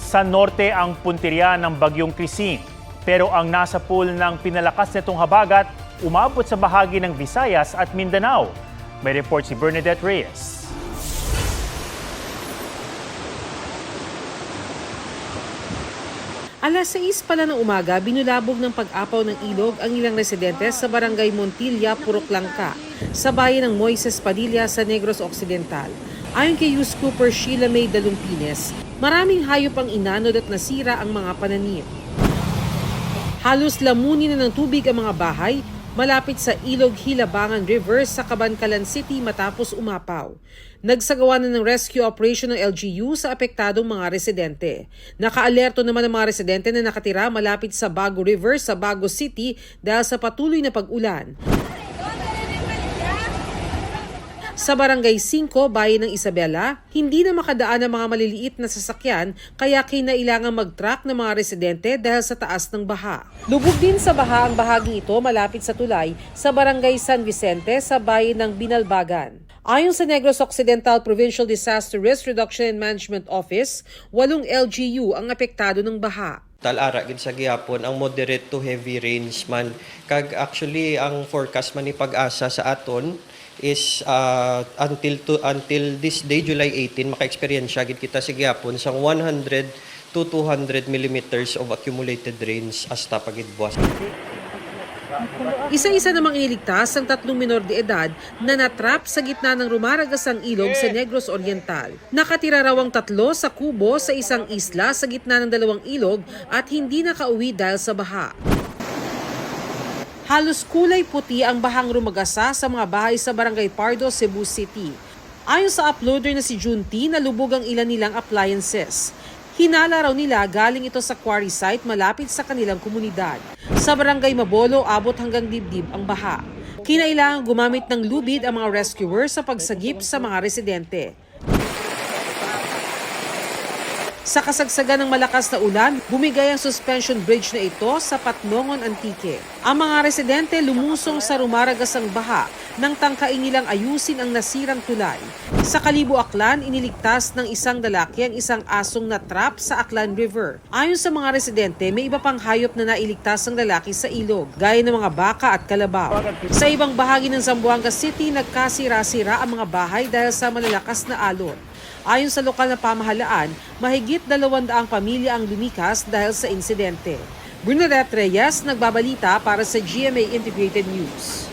Sa norte ang puntirya ng Bagyong Christine. Pero ang nasa pool ng pinalakas nitong habagat, umabot sa bahagi ng Visayas at Mindanao. May report si Bernadette Reyes. Alas 6 pala ng umaga, binulabog ng pag-apaw ng ilog ang ilang residente sa barangay Montilla, Purok Langka, sa bayan ng Moises Padilla sa Negros Occidental. Ayon kay Youth Cooper Sheila May Dalumpines, maraming hayop ang inanod at nasira ang mga pananim. Halos lamunin na ng tubig ang mga bahay malapit sa Ilog Hilabangan River sa Cabancalan City matapos umapaw. Nagsagawa na ng rescue operation ng LGU sa apektadong mga residente. Nakaalerto naman ang mga residente na nakatira malapit sa Bago River sa Bago City dahil sa patuloy na pag-ulan. Sa Barangay 5, bayan ng Isabela, hindi na makadaan ang mga maliliit na sasakyan kaya kinailangan mag-truck ng mga residente dahil sa taas ng baha. Lubog din sa baha ang bahaging ito malapit sa tulay sa Barangay San Vicente sa bayan ng Binalbagan. Ayon sa Negros Occidental Provincial Disaster Risk Reduction and Management Office, 8 LGU ang apektado ng baha. Talara gid sa gihapon ang moderate to heavy rains man kag actually ang forecast man ni Pag-asa sa aton is until this day July 18 maka-experience gid kita sa gihapon sang 100 to 200 millimeters of accumulated rains hasta pagid buwas. Isa-isa namang iniligtas ang 3 minor de edad na natrap sa gitna ng rumaragasang ilog sa Negros Oriental. Nakatira raw ang 3 sa kubo sa isang isla sa gitna ng 2 ilog at hindi nakauwi dahil sa baha. Halos kulay puti ang bahang rumagasa sa mga bahay sa Barangay Pardo, Cebu City. Ayon sa uploader na si Junti, nalubog ang ilan nilang appliances. Hinala raw nila galing ito sa quarry site malapit sa kanilang komunidad. Sa Barangay Mabolo, abot hanggang dibdib ang baha. Kinailangan gumamit ng lubid ang mga rescuers sa pagsagip sa mga residente. Sa kasagsagan ng malakas na ulan, bumigay ang suspension bridge na ito sa Patnongon, Antique. Ang mga residente lumusong sa rumaragasang baha nang tangkain nilang ayusin ang nasirang tulay. Sa Kalibo, Aklan, iniligtas ng isang lalaki ang isang asong natrap sa Aklan River. Ayon sa mga residente, may iba pang hayop na nailigtas ng lalaki sa ilog, gaya ng mga baka at kalabaw. Sa ibang bahagi ng Zamboanga City, nagkasira-sira ang mga bahay dahil sa malalakas na alon. Ayon sa lokal na pamahalaan, mahigit 200 pamilya ang lumikas dahil sa insidente. Bernadette Reyes, nagbabalita para sa GMA Integrated News.